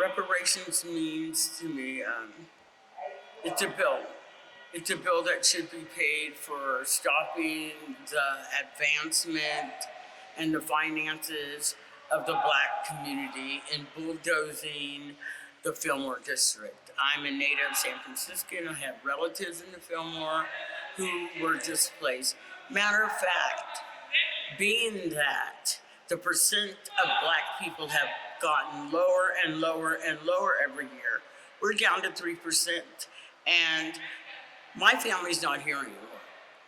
Reparations means to me, it's a bill. It's a bill that should be paid for stopping the advancement and the finances of the Black community in bulldozing the Fillmore district. I'm a native of San Francisco and I have relatives in the Fillmore who were displaced. Matter of fact, being that the percent of Black people have gotten lower and lower and lower every year, we're down to 3%. And my family's not here anymore.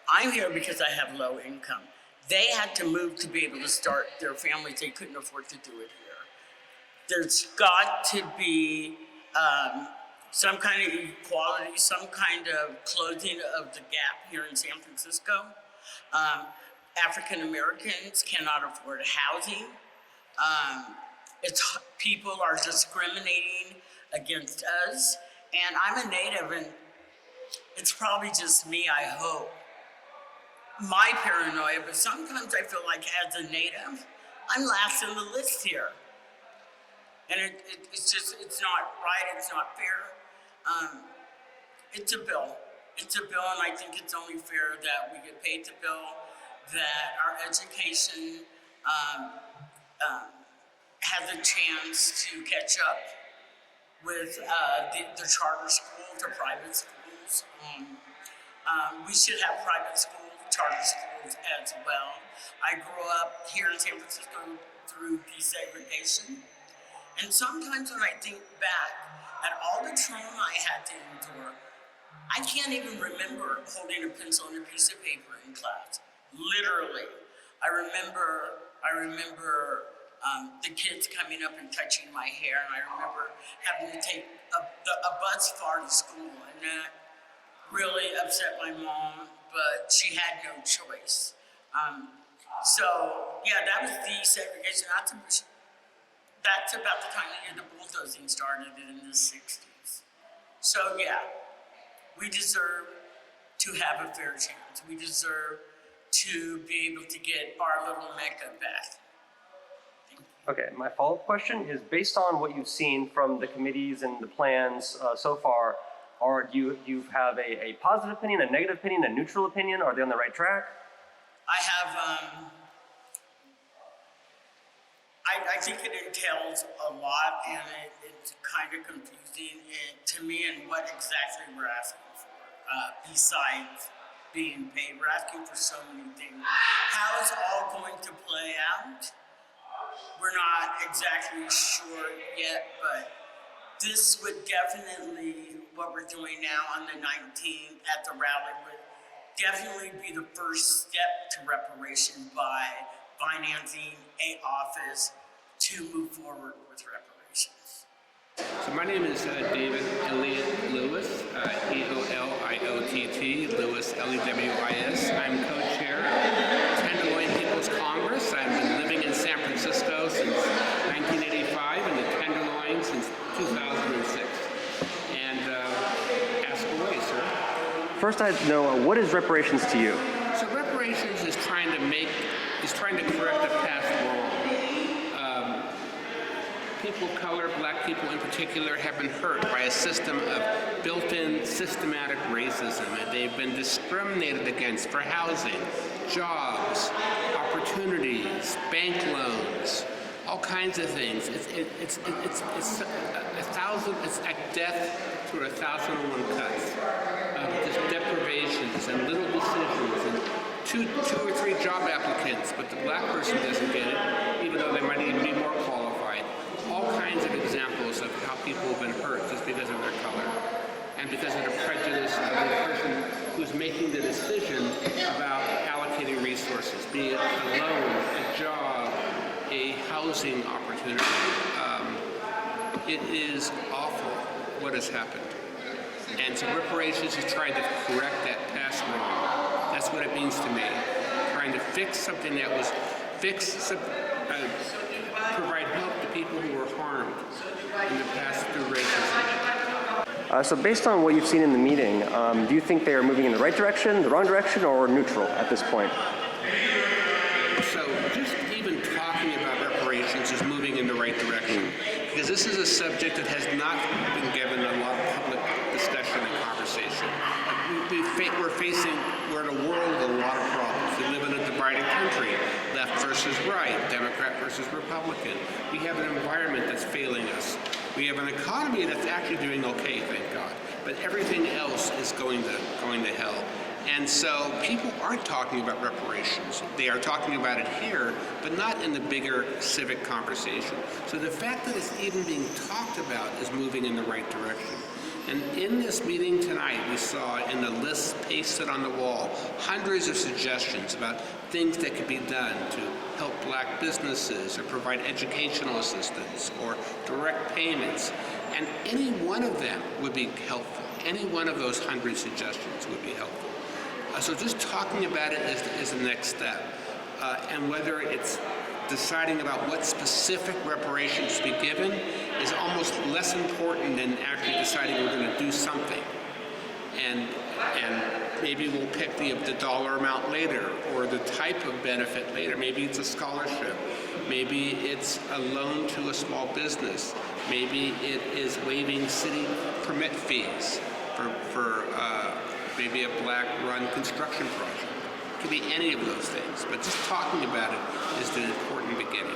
I'm here because I have low income. They had to move to be able to start their families. They couldn't afford to do it here. There's got to be some kind of equality, some kind of closing of the gap here in San Francisco. African Americans cannot afford housing. People are discriminating against us. And I'm a native, and it's probably just me, I hope. My paranoia, but sometimes I feel like as a native, I'm last in the list here. And it's not right, it's not fair. It's a bill. It's a bill, and I think it's only fair that we get paid the bill, that our education has a chance to catch up with the charter schools, the private schools. We should have private schools, charter schools as well. I grew up here in San Francisco through desegregation. And sometimes when I think back at all the trauma I had to endure, I can't even remember holding a pencil and a piece of paper in class. Literally. I remember the kids coming up and touching my hair, and I remember having to take a bus far to school, and that really upset my mom, but she had no choice. So yeah, that was desegregation. That's about the time the bulldozing started in the 60s. So yeah, we deserve to have a fair chance. We deserve to be able to get our little Mecca back. Okay, my follow-up question is based on what you've seen from the committees and the plans so far, do you have a positive opinion, a negative opinion, a neutral opinion? Are they on the right track? I have, I think it entails a lot, and it's kind of confusing to me and what exactly we're asking for, besides being paid. We're asking for so many things. How is all going to play out? We're not exactly sure yet, but this would definitely, what we're doing now on the 19th at the rally, would definitely be the first step to reparation by financing an office to move forward with reparations. So my name is David Elliott Lewis, E-O-L-I-O-T-T, Lewis, L-E-W-I-S. I'm co-chair of Tenderloin People's Congress. I've been living in San Francisco since 1985 and the Tenderloin since 2006. And ask away, sir. First, I'd know, what is reparations to you? So reparations is trying to correct a past wrong. People of color, Black people in particular, have been hurt by a system of built-in systematic racism. And they've been discriminated against for housing, jobs, opportunities, bank loans, all kinds of things. It's like death through 1,001 cuts. Just deprivations and little decisions and two or three job applicants, but the Black person doesn't get it, even though they might even be more qualified. All kinds of examples of how people have been hurt just because of their color and because of the prejudice of the person who's making the decision about allocating resources, be it a loan, a job, a housing opportunity. It is awful what has happened. And so reparations is trying to correct that past wrong. That's what it means to me. Trying to fix something that was provide help to people who were harmed in the past through racism. So based on what you've seen in the meeting, do you think they are moving in the right direction, the wrong direction, or neutral at this point? So just even talking about reparations is moving in the right direction. Because because this is a subject that has not been given a lot of public discussion and conversation. We're in a world with a lot of problems. We live in a divided country, left versus right, Democrat versus Republican. We have an environment that's failing us. We have an economy that's actually doing okay, thank God. But everything else is going to hell. And so people aren't talking about reparations. They are talking about it here, but not in the bigger civic conversation. So the fact that it's even being talked about is moving in the right direction. And in this meeting tonight, we saw in the list pasted on the wall hundreds of suggestions about things that could be done to help black businesses or provide educational assistance or direct payments. And any one of them would be helpful. Any one of those 100 suggestions would be helpful. So just talking about it is the next step. And whether it's deciding about what specific reparations to be given is almost less important than actually deciding we're going to do something. And maybe we'll pick the dollar amount later or the type of benefit later. Maybe it's a scholarship. Maybe it's a loan to a small business. Maybe it is waiving city permit fees for maybe a black-run construction project. It could be any of those things, but just talking about it is the important beginning.